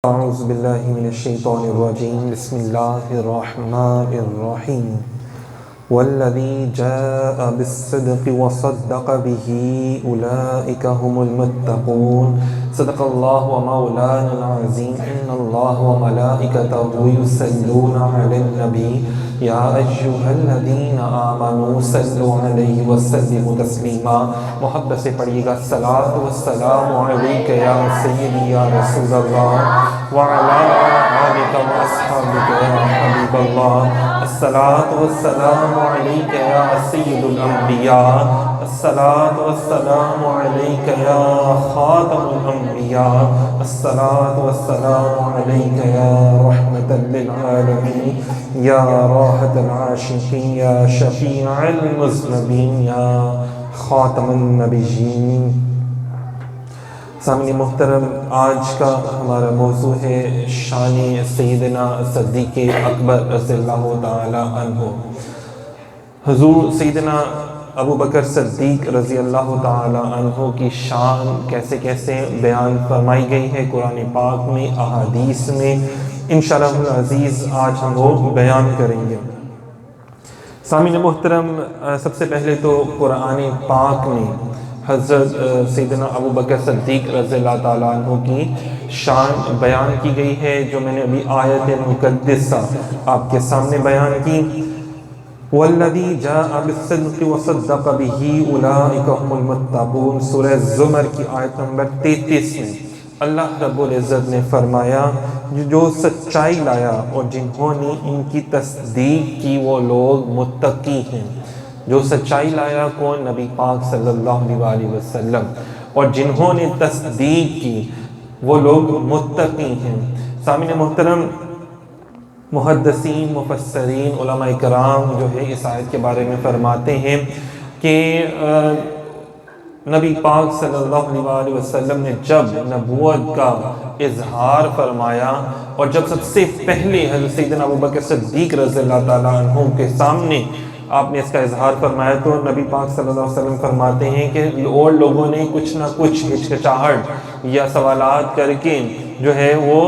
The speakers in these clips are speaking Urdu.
أعوذ بالله من الشيطان الرجيم بسم الله الرحمن الرحيم والذي جاء بالصدق وصدق به أولئك هم المتقون صدق الله ومولانا العظيم إن الله وملائكته يصلون على النبي يا أيها الذين آمنوا صلوا عليه وسلموا تسليما محبت سے پڑھیے گا الصلاۃ والسلام علیک یا سیدی یا رسول اللہ وعلی آلک واصحابک یا حبیب اللہ الصلاۃ والسلام علیک یا سید الانبیاء الصلاۃ والسلام علیک یا خاتم الانبیاء الصلاۃ والسلام علیک یا رحمۃ للعالمین یا راحت العاشقین یا شفیع المذنبین یا خاتم النبیین۔ سامعین محترم، آج کا ہمارا موضوع ہے شان سیدنا صدیق اکبر رضی اللہ تعالی عنہ۔ حضور سیدنا ابو بکر صدیق رضی اللہ تعالی عنہ کی شان کیسے کیسے بیان فرمائی گئی ہے قرآن پاک میں، احادیث میں، انشاءاللہ العزیز آج ہم وہ بیان کریں گے۔ سامعین محترم، سب سے پہلے تو قرآن پاک میں حضرت سیدنا ابو بکر صدیق رضی اللہ تعالیٰ عنہ کی شان بیان کی گئی ہے، جو میں نے ابھی آیت مقدسہ آپ کے سامنے بیان کی۔ وَالَّذِي جَاءَ بِالصِّدْقِ وَصَدَّقَ بِهِ أُولَٰئِكَ هُمُ الْمُتَّقُونَ سورہ زمر کی آیت نمبر 33 میں اللہ رب العزت نے فرمایا جو سچائی لایا اور جنہوں نے ان کی تصدیق کی وہ لوگ متقی ہیں۔ جو سچائی لایا کون؟ نبی پاک صلی اللہ علیہ وسلم، اور جنہوں نے تصدیق کی وہ لوگ متقی ہیں۔ سامعین محترم، محدثین، مفسرین، علماء کرام جو ہے اس آیت کے بارے میں فرماتے ہیں کہ نبی پاک صلی اللہ علیہ وسلم نے جب نبوت کا اظہار فرمایا اور جب سب سے پہلے حضرت سیدنا ابو بکر صدیق رضی اللہ تعالیٰ عنہ کے سامنے آپ نے اس کا اظہار فرمایا تو نبی پاک صلی اللہ علیہ وسلم فرماتے ہیں کہ اور لوگوں نے کچھ نہ کچھ ہچکچاہٹ یا سوالات کر کے جو ہے وہ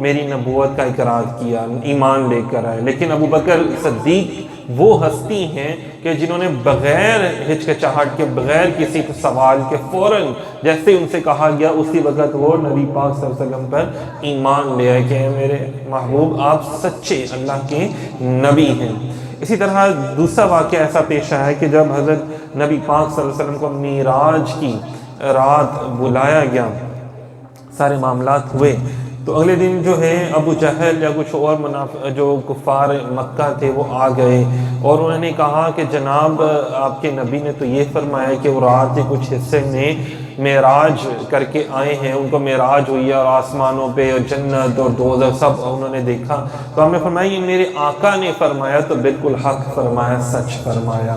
میری نبوت کا اقرار کیا، ایمان لے کر آئے، لیکن ابو بکر صدیق وہ ہستی ہیں کہ جنہوں نے بغیر ہچکچاہٹ کے، بغیر کسی سوال کے فوراً جیسے ان سے کہا گیا اسی وقت وہ نبی پاک صلی اللہ علیہ وسلم پر ایمان لے آئے کہ میرے محبوب آپ سچے اللہ کے نبی ہیں۔ اسی طرح دوسرا واقعہ ایسا پیش آیا کہ جب حضرت نبی پاک صلی اللہ علیہ وسلم کو معراج کی رات بلایا گیا، سارے معاملات ہوئے، تو اگلے دن جو ہے ابو جہل یا کچھ اور جو کفار مکہ تھے وہ آ گئے اور انہوں نے کہا کہ جناب آپ کے نبی نے تو یہ فرمایا کہ وہ رات کے کچھ حصے میں معراج کر کے آئے ہیں، ان کو معراج ہوئی اور آسمانوں پہ اور جنت اور دوزخ سب انہوں نے دیکھا۔ تو ہم نے فرمایا یہ میرے آقا نے فرمایا تو بالکل حق فرمایا، سچ فرمایا۔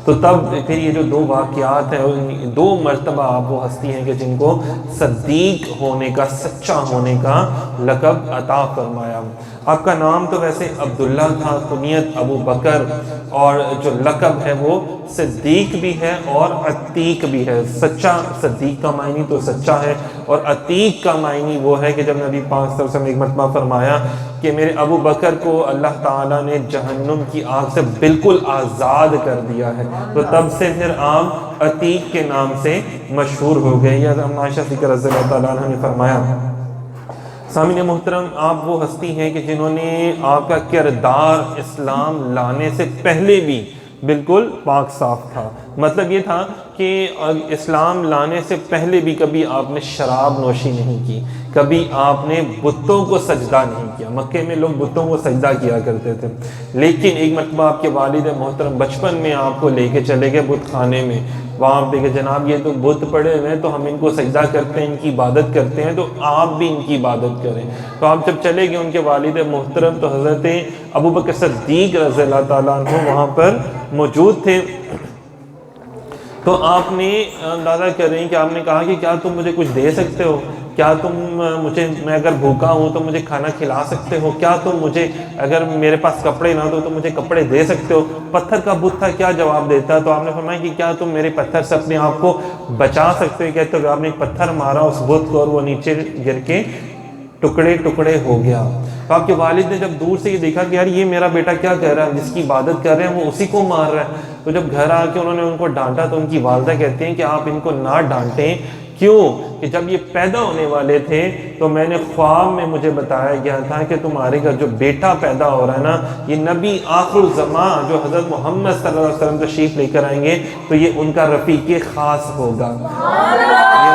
تو تب پھر یہ جو دو واقعات ہیں، دو مرتبہ آپ وہ ہستی ہیں کہ جن کو صدیق ہونے کا، سچا ہونے کا لقب عطا فرمایا۔ آپ کا نام تو ویسے عبداللہ تھا، کنیت ابو بکر، اور جو لقب ہے وہ صدیق بھی ہے اور عتیق بھی ہے۔ سچا، صدیق کا معنی تو سچا ہے، اور عتیق کا معنی وہ ہے کہ جب نبی پاک صلی اللہ علیہ وسلم نے ایک مرتبہ فرمایا کہ میرے ابو بکر کو اللہ تعالیٰ نے جہنم کی آگ سے بالکل آزاد کر دیا ہے، تو تب سے پھر آپ عتیق کے نام سے مشہور ہو گئے۔ یا عائشہ صدیقہ رضی اللہ تعالیٰ عنہ نے فرمایا، سامعین محترم، آپ وہ ہستی ہیں کہ جنہوں نے آپ کا کردار اسلام لانے سے پہلے بھی بالکل پاک صاف تھا۔ مطلب یہ تھا کہ اسلام لانے سے پہلے بھی کبھی آپ نے شراب نوشی نہیں کی، کبھی آپ نے بتوں کو سجدہ نہیں کیا۔ مکے میں لوگ بتوں کو سجدہ کیا کرتے تھے، لیکن ایک مرتبہ آپ کے والد محترم بچپن میں آپ کو لے کے چلے گئے بت خانے میں، وہاں پہ کہ جناب یہ تو بت پڑے ہوئے ہیں تو ہم ان کو سجدہ کرتے ہیں، ان کی عبادت کرتے ہیں، تو آپ بھی ان کی عبادت کریں۔ تو آپ جب چلے گئے ان کے والد محترم تو حضرت ابو بکر صدیق رضی اللہ تعالیٰ عنہ وہاں پر موجود تھے، تو آپ نے اندازہ کر رہے ہیں کہ آپ نے کہا کہ کیا تم مجھے کچھ دے سکتے ہو؟ کیا تم مجھے، میں اگر بھوکا ہوں تو مجھے کھانا کھلا سکتے ہو؟ کیا تم مجھے، اگر میرے پاس کپڑے نہ تو مجھے کپڑے دے سکتے ہو؟ پتھر کا بت تھا، کیا جواب دیتا؟ تو آپ نے فرمایا کہ کیا تم میرے پتھر سے اپنے آپ کو بچا سکتے ہو؟ کہتے ہو آپ نے ایک پتھر مارا اس بت کو اور وہ نیچے گر کے ٹکڑے ٹکڑے ہو گیا۔ تو آپ کے والد نے جب دور سے یہ دیکھا کہ یار یہ میرا بیٹا کیا کہہ رہا ہے، جس کی عبادت کر رہے ہیں وہ اسی کو مار رہا ہے، تو جب گھر آ کے انہوں نے ان کو ڈانٹا تو ان کی والدہ کہتے ہیں کہ آپ ان کو نہ ڈانٹیں، کیوں کہ جب یہ پیدا ہونے والے تھے تو میں نے خواب میں مجھے بتایا گیا تھا کہ تمہارے گھر جو بیٹا پیدا ہو رہا ہے نا، یہ نبی آخر الزمان جو حضرت محمد صلی اللہ علیہ وسلم تشریف لے کر آئیں گے تو یہ ان کا رفیق خاص ہوگا، یہ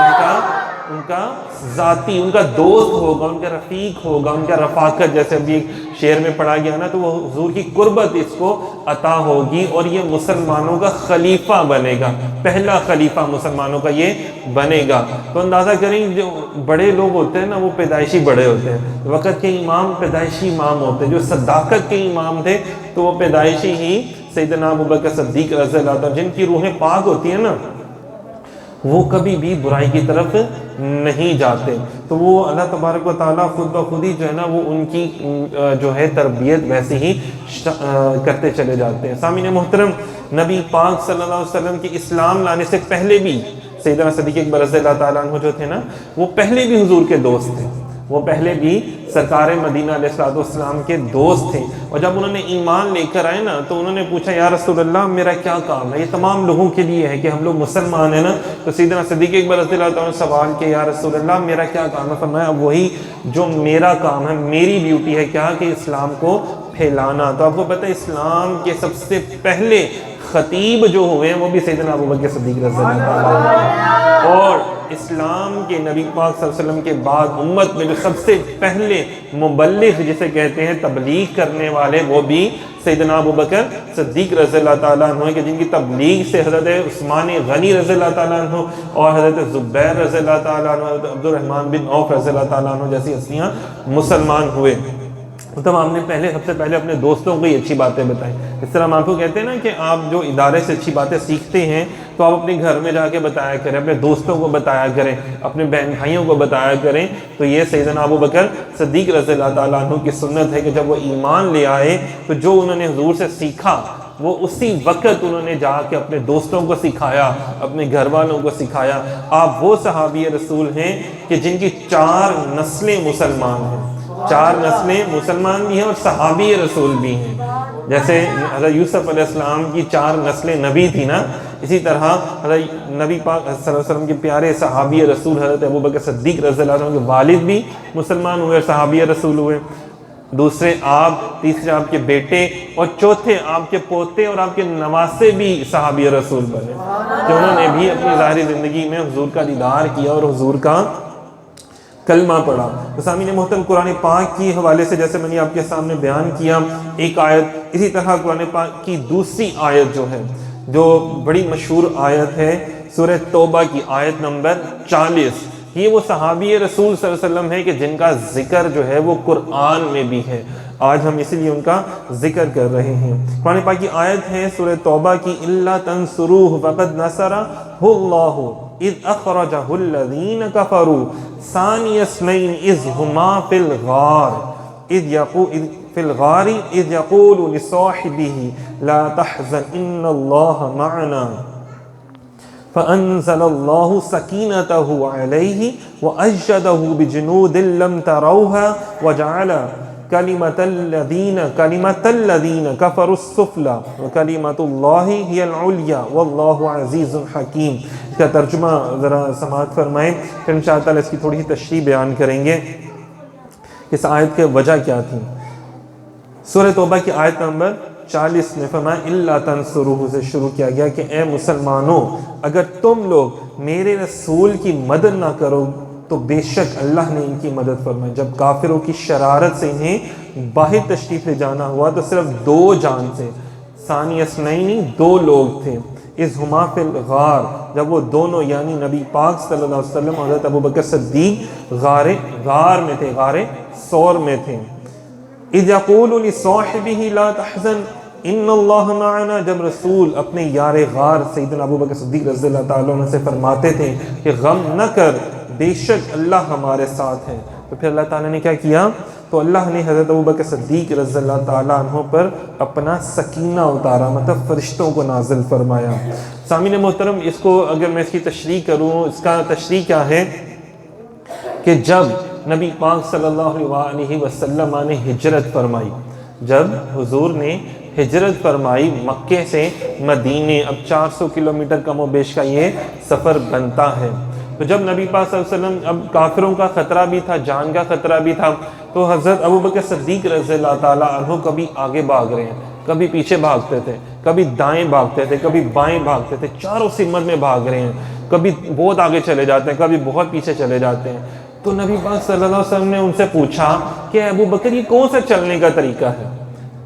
ان کا ذاتی، ان کا دوست ہوگا، ان کا رفیق ہوگا، ان کا رفاقت، جیسے ابھی ایک شعر میں پڑھا گیا نا، تو وہ حضور کی قربت اس کو عطا ہوگی اور یہ مسلمانوں کا خلیفہ بنے گا، پہلا خلیفہ مسلمانوں کا یہ بنے گا۔ تو اندازہ کریں جو بڑے لوگ ہوتے ہیں نا وہ پیدائشی بڑے ہوتے ہیں، وقت کے امام پیدائشی امام ہوتے ہیں، جو صداقت کے امام تھے تو وہ پیدائشی ہی سیدنا ابوبکر صدیق رضی اللہ عنہ، جن کی روحیں پاک ہوتی ہیں نا وہ کبھی بھی برائی کی طرف نہیں جاتے، تو وہ اللہ تبارک و تعالیٰ خود بخود ہی جو ہے نا وہ ان کی جو ہے تربیت ویسے ہی کرتے چلے جاتے ہیں۔ سامعین محترم، نبی پاک صلی اللہ علیہ وسلم کے اسلام لانے سے پہلے بھی سیدنا صدیق اکبر رضی اللہ تعالیٰ عنہ جو تھے نا وہ پہلے بھی حضور کے دوست تھے، وہ پہلے بھی سرکار مدینہ علیہ السلام کے دوست تھے، اور جب انہوں نے ایمان لے کر آئے نا تو انہوں نے پوچھا یا رسول اللہ میرا کیا کام ہے، یہ تمام لوگوں کے لیے ہے کہ ہم لوگ مسلمان ہیں نا، تو سیدنا صدیق اکبر رضی اللہ تعالیٰ نے سوال کیا یا رسول اللہ میرا کیا کام ہے، فرمایا وہی جو میرا کام ہے، میری ڈیوٹی ہے کیا کہ اسلام کو پھیلانا۔ تو آپ کو پتہ ہے اسلام کے سب سے پہلے خطیب جو ہوئے ہیں وہ بھی سیدنا ابوبکر صدیق رضی اللہ تعالیٰ، اور اسلام کے نبی پاک صلی اللہ علیہ وسلم کے بعد امت میں جو سب سے پہلے مبلغ جسے کہتے ہیں تبلیغ کرنے والے وہ بھی سیدنا ابوبکر صدیق رضی اللہ تعالیٰ عنہ کہ جن کی تبلیغ سے حضرت عثمان غنی رضی اللہ تعالیٰ عنہ اور حضرت زبیر رضی اللہ تعالیٰ عنہ، حضرت عبد الرحمن بن عوف رضی اللہ تعالیٰ عنہ جیسی ہستیاں مسلمان ہوئے۔ تو ہم نے سب سے پہلے اپنے دوستوں کو یہ اچھی باتیں بتائیں، اس طرح ہم آپ کو کہتے ہیں نا کہ آپ جو ادارے سے اچھی باتیں سیکھتے ہیں تو آپ اپنے گھر میں جا کے بتایا کریں، اپنے دوستوں کو بتایا کریں، اپنے بہن بھائیوں کو بتایا کریں۔ تو یہ سیدنا ابوبکر صدیق رضی اللہ تعالیٰ عنہ کی سنت ہے کہ جب وہ ایمان لے آئے تو جو انہوں نے حضور سے سیکھا وہ اسی وقت انہوں نے جا کے اپنے دوستوں کو سکھایا، اپنے گھر والوں کو سکھایا۔ آپ وہ صحابی رسول ہیں کہ جن کی 4 نسلیں مسلمان ہیں، 4 نسلیں مسلمان بھی ہیں اور صحابی رسول بھی ہیں۔ جیسے حضرت یوسف علیہ السلام کی 4 نسلیں نبی تھی نا، اسی طرح حضرت نبی پاک صلی اللہ علیہ وسلم کے پیارے صحابی رسول حضرت ابوبکر صدیق رضی اللہ عنہ کے والد بھی مسلمان ہوئے اور صحابی رسول ہوئے، دوسرے آپ، تیسرے آپ کے بیٹے اور چوتھے آپ کے پوتے اور آپ کے نواسے بھی صحابی رسول بنے، کہ انہوں نے بھی اپنی ظاہری زندگی میں حضور کا دیدار کیا اور حضور کا کلمہ پڑھا۔ تو سامعین محترم، قرآن پاک کی حوالے سے جیسے میں نے آپ کے سامنے بیان کیا ایک آیت، اسی طرح قرآن پاک کی دوسری آیت جو ہے جو بڑی مشہور آیت ہے سورہ توبہ کی آیت نمبر 40، یہ وہ صحابی رسول صلی اللہ علیہ وسلم ہے کہ جن کا ذکر جو ہے وہ قرآن میں بھی ہے، آج ہم اسی لیے ان کا ذکر کر رہے ہیں۔ قرآن پاک کی آیت ہے سورہ توبہ کی، اِلَّا تَنْصُرُوهُ فَقَدْ نَصَرَهُ اللَّهُ إِذْ أَخْرَجَهُ الَّذِينَ كَفَرُوا ثَانِيَ اثْنَيْنِ إِذْ هُمَا فِي الْغَارِ إِذْ يَقُولُ لِصَاحِبِهِ لَا تَحْزَنْ إِنَّ اللَّهَ مَعَنَا فَأَنزَلَ اللَّهُ سَكِينَتَهُ عَلَيْهِ وَأَيَّدَهُ بِجُنُودٍ لَّمْ تَرَوْهَا وَجَعَلَ كلمة الذين كفروا السفلى وكلمة الله هي العليا والله عزيز حكيم۔ اس کا ترجمہ ذرا سماعت فرمائیں، پھر انشاءاللہ تعالی اس کی تھوڑی سی تشریح بیان کریں گے اس آیت کے وجہ کیا تھی۔ سورہ توبہ کی آیت نمبر 40 میں فرمایا اِلَّا تَنْصُرُوهُ سے شروع کیا گیا کہ اے مسلمانوں اگر تم لوگ میرے رسول کی مدد نہ کرو تو بے شک اللہ نے ان کی مدد فرمائی۔ جب کافروں کی شرارت سے انہیں باہر تشریف لے جانا ہوا تو صرف 2 جان سے، ثانی اثنین 2 لوگ تھے، اِذْ هُمَا فِي الْغَارِ جب وہ دونوں یعنی نبی پاک صلی اللہ علیہ وسلم حضرت ابوبکر صدیق غار میں تھے، غار ثور میں تھے۔ اِذْ يَقُولُ لِصَاحِبِهِ لَا تَحْزَنْ إِنَّ اللَّهَ مَعَنَا جب رسول اپنے یار غار سیدنا ابوبکر صدیق رضی اللہ تعالیٰ عنہ سے فرماتے تھے کہ غم نہ کر، بے شک اللہ ہمارے ساتھ ہے، تو پھر اللہ تعالیٰ نے کیا کیا؟ تو اللہ نے حضرت ابوبکر صدیق رضی اللہ تعالیٰ عنہ پر اپنا سکینہ اتارا، مطلب فرشتوں کو نازل فرمایا۔ سامعین محترم، اس کو اگر میں اس کی تشریح کروں، اس کا تشریح کیا ہے کہ جب نبی پاک صلی اللہ علیہ وسلم نے ہجرت فرمائی، جب حضور نے ہجرت فرمائی مکے سے مدینے، اب 400 کلومیٹر کم و بیش کا یہ سفر بنتا ہے، تو جب نبی پاک صلی اللہ علیہ وسلم، اب کافروں کا خطرہ بھی تھا، جان کا خطرہ بھی تھا، تو حضرت ابوبکر صدیق رضی اللہ تعالیٰ عنہ کبھی آگے بھاگ رہے ہیں، کبھی پیچھے بھاگتے تھے، کبھی دائیں بھاگتے تھے، کبھی بائیں بھاگتے تھے، چاروں سمت میں بھاگ رہے ہیں، کبھی بہت آگے چلے جاتے ہیں، کبھی بہت پیچھے چلے جاتے ہیں۔ تو نبی پاک صلی اللہ علیہ وسلم نے ان سے پوچھا کہ ابوبکر یہ کون سا چلنے کا طریقہ ہے،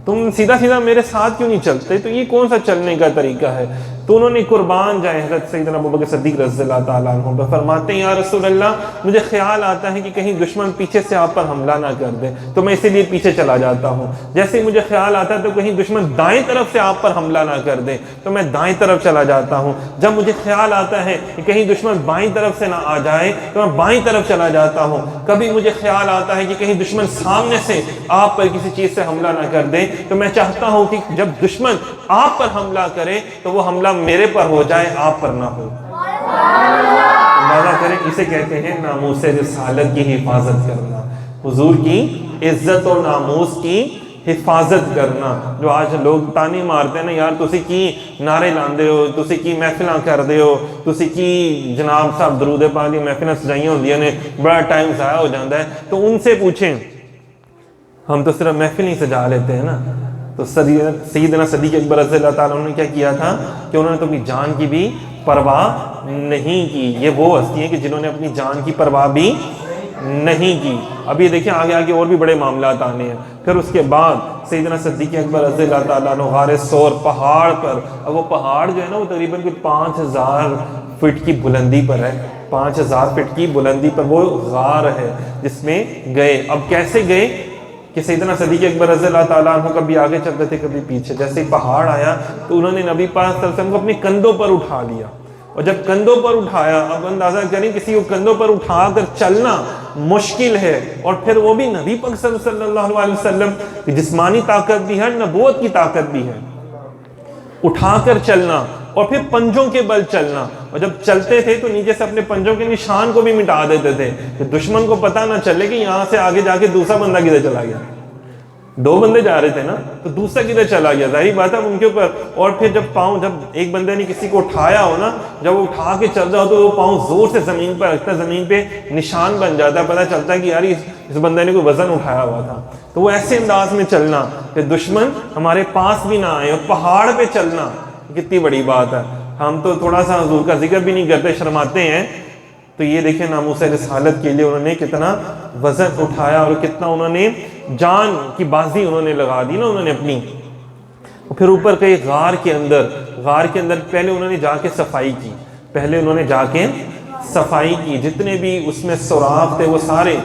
تم سیدھا سیدھا میرے ساتھ کیوں نہیں چلتے، تو یہ کون سا چلنے کا طریقہ ہے؟ تو انہوں نے قربان جائے حضرت سیدنا ابوبکر صدیق رضی اللہ تعالیٰ عنہ پر، فرماتے ہیں یا رسول اللہ مجھے خیال آتا ہے کہ کہیں دشمن پیچھے سے آپ پر حملہ نہ کر دے، تو میں اسی لیے پیچھے چلا جاتا ہوں، جیسے ہی مجھے خیال آتا ہے تو کہیں دشمن دائیں طرف سے آپ پر حملہ نہ کر دے تو میں دائیں طرف چلا جاتا ہوں، جب مجھے خیال آتا ہے کہ کہیں دشمن بائیں طرف سے نہ آ جائے تو میں بائیں طرف چلا جاتا ہوں، کبھی مجھے خیال آتا ہے کہ کہیں دشمن سامنے سے آپ پر کسی چیز سے حملہ نہ کر دے تو میں چاہتا ہوں کہ جب دشمن آپ پر حملہ کرے تو وہ حملہ میرے پر ہو جائے، آپ پر نہ ہو۔ اندازہ کریں، اسے کہتے ہیں ناموس رسالت کی حفاظت کرنا، حضور کی عزت و ناموس کی حفاظت کرنا۔ جو آج لوگ تانے مارتے ہیں نا، یار تسی کی نعرے لاندے ہو، تسی کی محفلاں کر دے ہو، تسی کی جناب صاحب درود پاک دی محفلاں سجائیاں ہوندیاں نے، بڑا ٹائم ضائع ہو جاتا ہے، تو ان سے پوچھیں، ہم تو صرف محفل ہی سجا لیتے ہیں نا۔ تو سیدنا صدیق اکبر رضی اللہ تعالیٰ عنہ نے کیا کیا تھا کہ انہوں نے تو اپنی جان کی بھی پرواہ نہیں کی۔ یہ وہ ہستی ہیں کہ جنہوں نے اپنی جان کی پرواہ بھی نہیں کی۔ اب یہ دیکھیں آگے آگے اور بھی بڑے معاملات آنے ہیں۔ پھر اس کے بعد سیدنا صدیق اکبر رضی اللہ تعالیٰ عنہ غار ثور پہاڑ پر، اب وہ پہاڑ جو ہے نا وہ تقریباً 5000 فٹ کی بلندی پر ہے، 5000 فٹ کی بلندی پر وہ غار ہے جس میں گئے۔ اب کیسے گئے کہ سیدنا صدیق اکبر رضی اللہ تعالیٰ عنہ کبھی آگے چلتے تھے کبھی پیچھے، جیسے ہی پہاڑ آیا تو انہوں نے نبی پاک صلی اللہ علیہ وسلم کو اپنے کندھوں پر اٹھا لیا، اور جب کندھوں پر اٹھایا، اب اندازہ کریں کسی کو کندھوں پر اٹھا کر چلنا مشکل ہے، اور پھر وہ بھی نبی پاک صلی اللہ علیہ وسلم کی جسمانی طاقت بھی ہے، نبوت کی طاقت بھی ہے، اٹھا کر چلنا اور پھر پنجوں کے بل چلنا، اور جب چلتے تھے تو نیچے سے اپنے پنجوں کے نشان کو بھی مٹا دیتے تھے کہ دشمن کو پتہ نہ چلے کہ یہاں سے آگے جا کے دوسرا بندہ کدھر چلا گیا، 2 بندے جا رہے تھے نا تو دوسرا کدھر چلا گیا، ظاہری بات ہے ان کے اوپر۔ اور پھر جب پاؤں، جب ایک بندے نے کسی کو اٹھایا ہو نا، جب وہ اٹھا کے چل رہا ہو تو وہ پاؤں زور سے زمین پر رکھتا ہے، زمین پہ نشان بن جاتا ہے، پتہ چلتا ہے کہ یار اس بندے نے کوئی وزن اٹھایا ہوا تھا۔ تو وہ ایسے انداز میں چلنا کہ دشمن ہمارے پاس بھی نہ آئے، اور پہاڑ پہ چلنا کتنی بڑی بات ہے۔ ہم تو تھوڑا سا حضور کا ذکر بھی نہیں کرتے، شرماتے ہیں، تو یہ دیکھیں ناموس رسالت کے لیے انہوں نے کتنا وزن اٹھایا اور کتنا انہوں نے جان کی بازی انہوں نے لگا دی نا انہوں نے اپنی۔ پھر اوپر کے غار کے اندر پہلے انہوں نے جا کے صفائی کی، جتنے بھی اس میں سوراخ تھے وہ سارے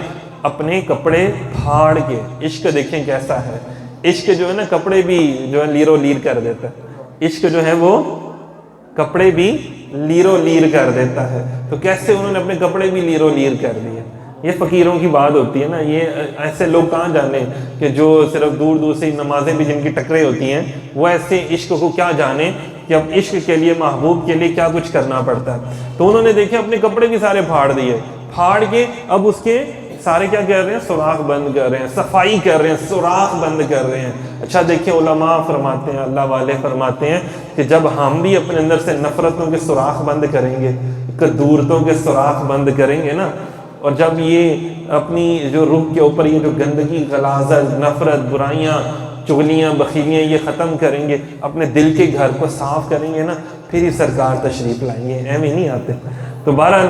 اپنے کپڑے پھاڑ کے۔ عشق دیکھیں کیسا ہے، عشق جو ہے نا کپڑے بھی جو ہے لیرو لیر کر دیتا ہے، عشق جو ہے وہ کپڑے بھی لیرو لیر کر دیتا ہے۔ تو کیسے انہوں نے اپنے کپڑے بھی لیرو لیر کر دیے؟ یہ فقیروں کی بات ہوتی ہے نا، یہ ایسے لوگ کہاں جانے کہ جو صرف دور دور سے نمازیں بھی جن کی ٹکرے ہوتی ہیں، وہ ایسے عشق کو کیا جانے کہ اب عشق کے لیے، محبوب کے لیے کیا کچھ کرنا پڑتا ہے۔ تو انہوں نے دیکھے اپنے کپڑے بھی سارے پھاڑ دیے، پھاڑ کے اب اس کے سارے کیا کر رہے ہیں، سوراخ بند کر رہے ہیں، صفائی کر رہے ہیں، سوراخ بند کر رہے ہیں۔ اچھا دیکھیں علماء فرماتے ہیں، اللہ والے فرماتے ہیں کہ جب ہم بھی اپنے اندر سے نفرتوں کے سوراخ بند کریں گے، کدورتوں کے سوراخ بند کریں گے نا، اور جب یہ اپنی جو روح کے اوپر یہ جو گندگی، غلاظت، نفرت، برائیاں، چغلیاں، بخیلیاں یہ ختم کریں گے، اپنے دل کے گھر کو صاف کریں گے نا، پھر ہی سرکار تشریف لائیں گے، ایویں نہیں آتے۔ تو بہرحال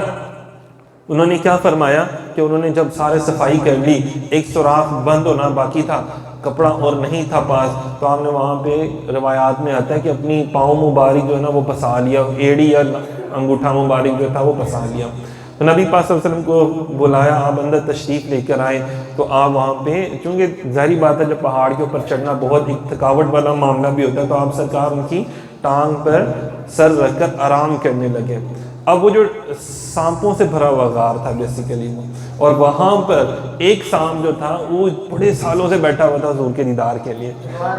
انہوں نے کیا فرمایا کہ انہوں نے جب سارے صفائی کر لی، ایک سوراخ بند ہونا باقی تھا، کپڑا اور نہیں تھا پاس، تو آپ نے وہاں پہ روایات میں آتا ہے کہ اپنی پاؤں مبارک جو ہے نا وہ پسا لیا، ایڑی یا انگوٹھا مبارک جو تھا وہ پسا لیا۔ تو نبی پاک صلی اللہ علیہ وسلم کو بلایا، آپ اندر تشریف لے کر آئے، تو آپ وہاں پہ، چونکہ ظاہری بات ہے جب پہاڑ کے اوپر چڑھنا بہت ایک تھکاوٹ والا معاملہ بھی ہوتا ہے، تو آپ سرکار ان کی ٹانگ پر سر رکھ کر آرام کرنے لگے۔ اب وہ جو سانپوں سے بھرا ہوا غار تھا بیسیکلی، اور وہاں پر ایک سانپ جو تھا وہ بڑے سالوں سے بیٹھا ہوا تھا حضور کے دیدار کے لیے۔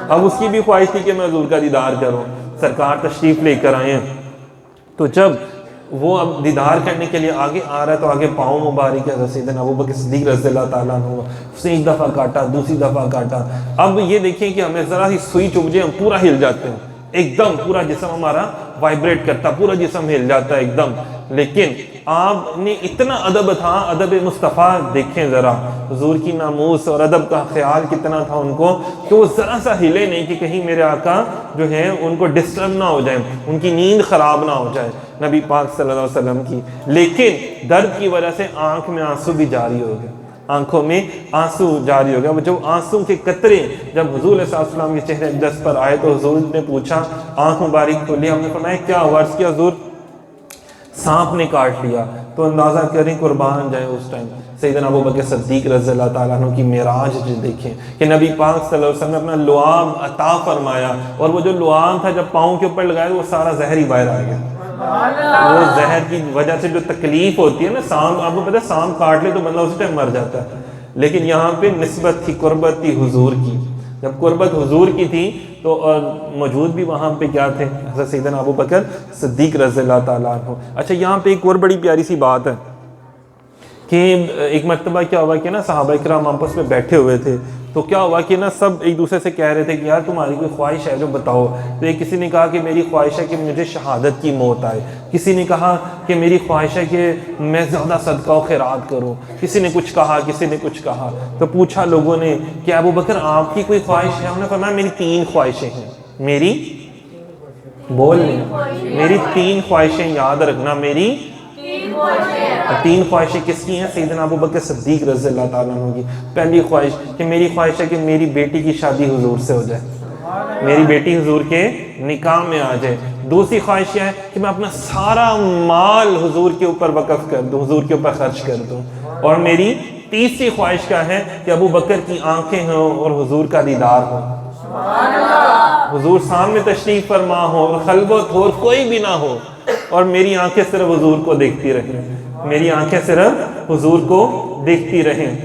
اب اس کی بھی خواہش تھی کہ میں حضور کا دیدار کروں، سرکار تشریف لے کر آئے۔ تو جب وہ اب دیدار کرنے کے لیے آگے آ رہا ہے تو آگے پاؤں مبارک ہے حضرت سیدنا ابوبکر صدیق رضی اللہ تعالیٰ عنہ، اس نے ایک دفعہ کاٹا، دوسری دفعہ کاٹا. اب یہ دیکھیں کہ ہمیں ذرا سی سوئی چبھ جائے ہم پورا ہل جاتے ہیں، ایک دم پورا جسم ہمارا وائبریٹ کرتا، پورا جسم ہل جاتا ہے ایک دم. لیکن آپ نے اتنا ادب تھا، ادب مصطفیٰ دیکھیں ذرا، حضور کی ناموس اور ادب کا خیال کتنا تھا ان کو کہ وہ ذرا سا ہلے نہیں کہ کہیں میرے آقا جو ہے ان کو ڈسٹرب نہ ہو جائے، ان کی نیند خراب نہ ہو جائے نبی پاک صلی اللہ علیہ وسلم کی. لیکن درد کی وجہ سے آنکھ میں آنسو بھی جاری ہو گئے، آنکھوں میں آنسو جاری ہو گیا. وہ جب آنسو کے قطرے جب حضور علیہ السلام کے چہرے اقدس پر آئے تو حضور نے پوچھا، آنکھ مبارک کھولی. ہم نے فرمایا کیا ہوا؟ عرض کیا حضور سانپ نے کاٹ لیا. تو اندازہ کریں قربان جائیں اس ٹائم سیدنا ابوبکر صدیق رضی اللہ تعالیٰ عنہ کی معراج دیکھیں کہ نبی پاک صلی اللہ علیہ وسلم نے اپنا لعاب عطا فرمایا، اور وہ جو لعاب تھا جب پاؤں کے اوپر لگایا وہ سارا زہر ہی باہر آ گیا. وہ زہر کی وجہ سے جو تکلیف ہوتی ہے نا، سانپ آپ کو پتہ ہے سانپ کاٹ لے تو بندہ اسی ٹائم مر جاتا ہے، لیکن یہاں پہ نسبت تھی، قربت تھی حضور کی. جب قربت حضور کی تھی تو موجود بھی وہاں پہ کیا تھے؟ حضرت سیدنا ابوبکر صدیق رضی اللہ تعالیٰ عنہ. اچھا یہاں پہ ایک اور بڑی پیاری سی بات ہے کہ ایک مرتبہ کیا ہوا کہ نا صحابہ کرام آپس میں بیٹھے ہوئے تھے تو کیا ہوا کہ نا سب ایک دوسرے سے کہہ رہے تھے کہ یار تمہاری کوئی خواہش ہے جو بتاؤ. تو ایک کسی نے کہا کہ میری خواہش ہے کہ مجھے شہادت کی موت آئے، کسی نے کہا کہ میری خواہش ہے کہ میں زیادہ صدقہ و خیرات کروں، کسی نے کچھ کہا، کسی نے کچھ کہا. تو پوچھا لوگوں نے کہ ابوبکر آپ کی کوئی خواہش ہے؟ انہوں نے فرمایا میری 3 خواہشیں ہیں. میری بول لیں، میری 3 خواہشیں یاد رکھنا، میری 3 خواہشیں کس کی ہیں؟ سیدنا ابوبکر صدیق رضی اللہ تعالیٰ عنہ کی. پہلی خواہش کہ میری خواہش ہے کہ میری بیٹی کی شادی حضور سے ہو جائے، میری بیٹی حضور کے نکاح میں آ جائے. دوسری خواہش یہ ہے کہ میں اپنا سارا مال حضور کے اوپر وقف کر دوں، حضور کے اوپر خرچ کر دوں. اور میری تیسری خواہش کیا ہے کہ ابوبکر کی آنکھیں ہوں اور حضور کا دیدار ہو، حضور سامنے تشریف فرما ہو اور خلوت ہو اور کوئی بھی نہ ہو، اور میری آنکھیں صرف حضور کو دیکھتی رہیں، میری آنکھیں صرف حضور کو دیکھتی رہیں.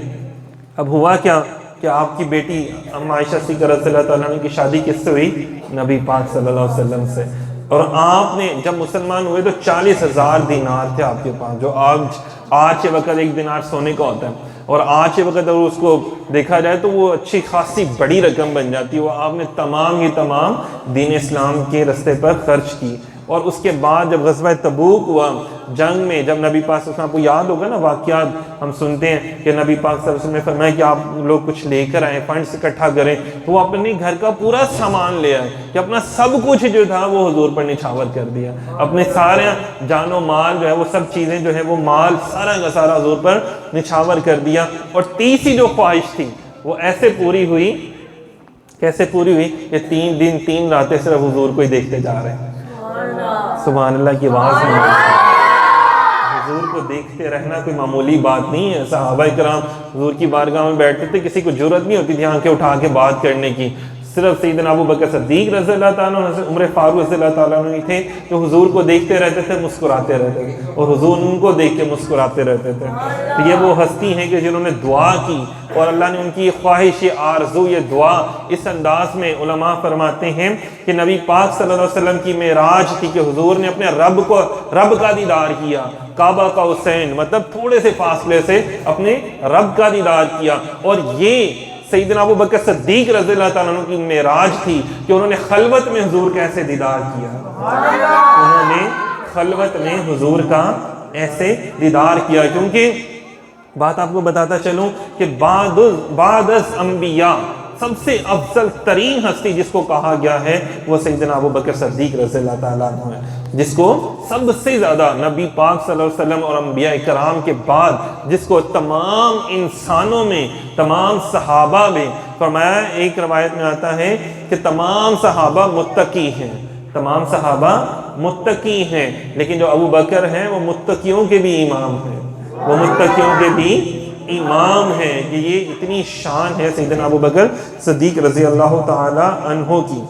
اب ہوا کیا کہ آپ کی بیٹی ام عائشہ صدیقہ رضی اللہ تعالیٰ عنہ کی شادی کس سے ہوئی؟ نبی پاک صلی اللہ علیہ وسلم سے. اور آپ نے جب مسلمان ہوئے تو 40,000 دینار تھے آپ کے پاس، جو آج کے وقت 1 دینار سونے کا ہوتا ہے، اور آج کے وقت اگر اس کو دیکھا جائے تو وہ اچھی خاصی بڑی رقم بن جاتی ہے. وہ آپ نے تمام دین اسلام کے رستے پر خرچ کی. اور اس کے بعد جب غزوہ تبوک ہوا، جنگ میں جب نبی پاک صلی اللہ علیہ وسلم کو یاد ہوگا نا واقعات ہم سنتے ہیں کہ نبی پاک صلی اللہ علیہ وسلم نے فرمایا کہ آپ لوگ کچھ لے کر آئیں، فنڈز اکٹھا کریں. تو وہ اپنے گھر کا پورا سامان لے آئے کہ اپنا سب کچھ جو تھا وہ حضور پر نچھاور کر دیا، اپنے سارے جان و مال جو ہے وہ سب چیزیں جو ہے وہ مال سارا کا سارا حضور پر نچھاور کر دیا. اور تیسری جو خواہش تھی وہ ایسے پوری ہوئی، کیسے پوری ہوئی کہ 3 دن 3 راتیں صرف حضور کو ہی دیکھتے جا رہے ہیں. سبحان اللہ کی آواز ہے. حضور کو دیکھتے رہنا کوئی معمولی بات نہیں ہے. صحابہ کرام حضور کی بارگاہ میں بیٹھتے تھے، کسی کو جرأت نہیں ہوتی تھی آنکھیں اٹھا کے بات کرنے کی. صرف سیدنا ابوبکر صدیق رضی اللہ تعالیٰ عنہ، عمر فاروق رضی اللہ تعالیٰ عنہ تھے جو حضور کو دیکھتے رہتے تھے، مسکراتے رہتے تھے، اور حضور ان کو دیکھ کے مسکراتے رہتے تھے. تو یہ وہ ہستی ہیں کہ جنہوں نے دعا کی اور اللہ نے ان کی خواہش، یہ آرزو، یہ دعا اس انداز میں علماء فرماتے ہیں کہ نبی پاک صلی اللہ علیہ وسلم کی معراج تھی کہ حضور نے اپنے رب کا دیدار کیا. کعبہ کا حسین مطلب تھوڑے سے فاصلے سے اپنے رب کا دیدار کیا. اور یہ سیدنا ابوبکر صدیق رضی اللہ تعالیٰ عنہ کی معراج تھی کہ انہوں نے خلوت میں حضور کا ایسے دیدار کیا. انہوں نے خلوت میں حضور کا ایسے دیدار کیا. کیونکہ بات آپ کو بتاتا چلوں کہ بعد از انبیاء سب سے افضل ترین ہستی جس کو کہا گیا ہے وہ سیدنا ابوبکر صدیق رضی اللہ تعالیٰ عنہ ہے، جس کو سب سے زیادہ نبی پاک صلی اللہ علیہ وسلم اور انبیاء کرام کے بعد جس کو تمام انسانوں میں، تمام صحابہ میں فرمایا. ایک روایت میں آتا ہے کہ تمام صحابہ متقی ہیں، تمام صحابہ متقی ہیں، لیکن جو ابو بکر ہیں وہ متقیوں کے بھی امام ہیں، وہ متقیوں کے بھی امام ہیں. کہ یہ اتنی شان ہے سیدنا ابوبکر صدیق رضی اللہ تعالی عنہ کی.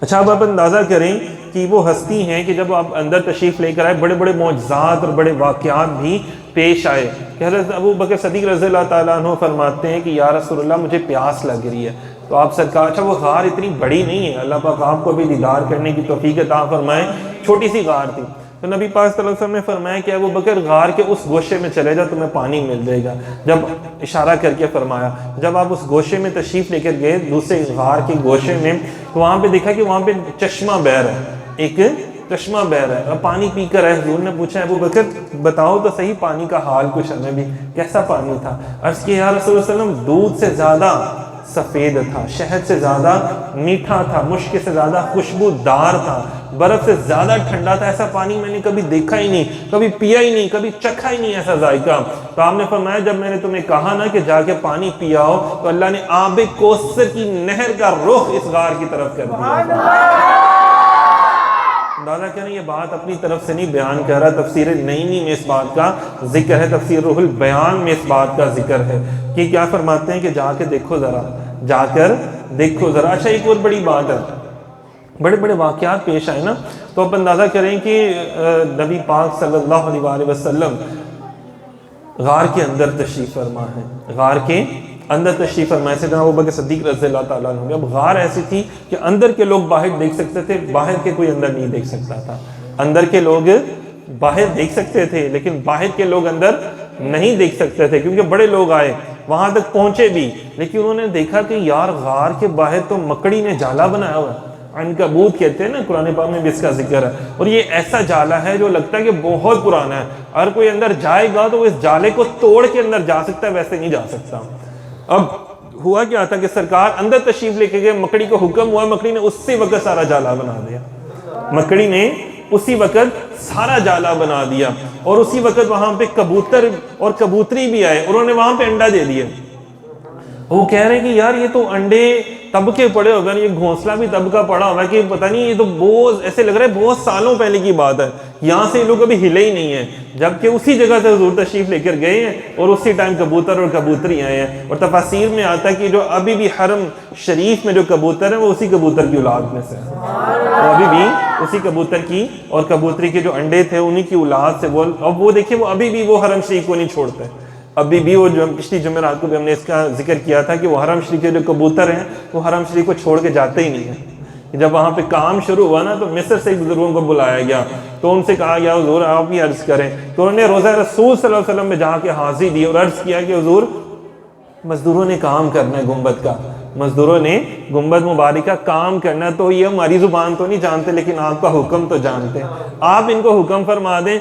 اچھا اب آپ اندازہ کریں کہ وہ ہستی ہیں کہ جب آپ اندر تشریف لے کر آئے بڑے بڑے معجزات اور بڑے واقعات بھی پیش آئے. کہ حضرت ابوبکر صدیق رضی اللہ تعالیٰ عنہ فرماتے ہیں کہ یا رسول اللہ مجھے پیاس لگ رہی ہے. تو آپ سرکار، اچھا وہ غار اتنی بڑی نہیں ہے، اللہ پاک آپ کو بھی دیدار کرنے کی توفیق عطا فرمائے، چھوٹی سی غار تھی. تو نبی پاک صلی اللہ علیہ وسلم نے فرمایا کہ ابو بکر غار کے اس گوشے میں چلے جا تمہیں پانی مل جائے گا. جب اشارہ کر کے فرمایا, جب آپ اس گوشے میں تشریف لے کر گئے دوسرے غار کے گوشے میں, تو وہاں پہ دیکھا کہ وہاں پہ چشمہ بہہ رہا ہے, ایک چشمہ بہہ رہا ہے اور پانی پی کر ہے. حضور نے پوچھا ابو بکر بتاؤ تو صحیح پانی کا حال کچھ ہمیں بھی, کیسا پانی تھا؟ عرض کیا یا رسول اللہ صلی اللہ علیہ وسلم دودھ سے زیادہ سفید تھا, شہد سے زیادہ میٹھا تھا, مشک سے زیادہ خوشبودار تھا, برف سے زیادہ ٹھنڈا تھا. ایسا پانی میں نے کبھی دیکھا ہی نہیں, کبھی پیا ہی نہیں, کبھی چکھا ہی نہیں ایسا ذائقہ. تو آپ نے فرمایا جب میں نے تمہیں کہا نا کہ جا کے پانی پیا ہو, تو اللہ نے آب کوثر کی نہر کا رخ اس غار کی طرف کر دیا. اندازہ کریں یہ بات اپنی طرف سے نہیں بیان کر رہا, تفسیر نعیمی میں اس بات کا ذکر ہے, تفسیر روح البیان میں اس بات کا ذکر ہے کہ کیا فرماتے ہیں کہ جا کے دیکھو ذرا, جا کر دیکھو ذرا. اچھا ایک اور بڑی بات ہے, بڑے بڑے واقعات پیش آئے نا, تو آپ اندازہ کریں کہ نبی پاک صلی اللہ علیہ وآلہ وسلم غار کے اندر تشریف فرما ہے, غار کے اندر تشریف فرمائے. سیدنا ابوبکر صدیق رضی اللہ تعالیٰ عنہ. اب غار ایسی تھی کہ اندر کے لوگ باہر دیکھ سکتے تھے, باہر کے کوئی اندر نہیں دیکھ سکتا تھا. اندر کے لوگ باہر دیکھ سکتے تھے لیکن باہر کے لوگ اندر نہیں دیکھ سکتے تھے, کیونکہ بڑے لوگ آئے وہاں تک پہنچے بھی, لیکن انہوں نے دیکھا کہ یار غار کے باہر تو مکڑی نے جالا بنایا ہوا ہے, عنکبوت کہتے ہیں نا, قرآن پاک میں بھی اس کا ذکر ہے. اور یہ ایسا جالا ہے جو لگتا ہے کہ بہت پرانا ہے, اگر کوئی اندر جائے گا تو وہ اس جالے کو توڑ کے اندر جا سکتا ہے, ویسے نہیں جا سکتا. اب ہوا کیا تھا کہ سرکار اندر تشریف لے کے گئے, مکڑی کو حکم ہوا, مکڑی نے اسی وقت سارا جالا بنا دیا, مکڑی نے اسی وقت سارا جالا بنا دیا. اور اسی وقت وہاں پہ کبوتر اور کبوتری بھی آئے, انہوں نے وہاں پہ انڈا دے دیا. وہ کہہ رہے ہیں کہ یار یہ تو انڈے تب کے پڑے ہو گئے, یہ گھونسلہ بھی تب کا پڑا ہوا ہے کہ پتہ نہیں, یہ تو بہت ایسے لگ رہا ہے بہت سالوں پہلے کی بات ہے, یہاں سے یہ لوگ ابھی ہلے ہی نہیں ہیں, جبکہ اسی جگہ سے حضور تشریف لے کر گئے ہیں اور اسی ٹائم کبوتر اور کبوتری آئے ہیں. اور تفاسیر میں آتا ہے کہ جو ابھی بھی حرم شریف میں جو کبوتر ہیں وہ اسی کبوتر کی اولاد میں سے ہیں, وہ ابھی بھی اسی کبوتر کی اور کبوتری کے جو انڈے تھے انہی کی اولاد سے. اب وہ دیکھیں وہ ابھی بھی وہ حرم شریف کو نہیں چھوڑتے, ابھی بھی وہ جو پچھلی جمعرات کو بھی ہم نے اس کا ذکر کیا تھا کہ وہ حرم شریف کے جو کبوتر ہیں وہ حرم شریف کو چھوڑ کے جاتے ہی نہیں ہیں. جب وہاں پہ کام شروع ہوا نا تو مصر سے بزرگوں کو بلایا گیا, تو ان سے کہا گیا حضور آپ ہی عرض کریں. تو انہوں نے روزہ رسول صلی اللہ علیہ وسلم میں جا کے حاضری دی اور عرض کیا کہ حضور مزدوروں نے کام کرنا ہے گنبد کا, مزدوروں نے گنبد مبارکہ کام کرنا, تو یہ ہماری زبان تو نہیں جانتے لیکن آپ کا حکم تو جانتے ہیں, آپ ان کو حکم فرما دیں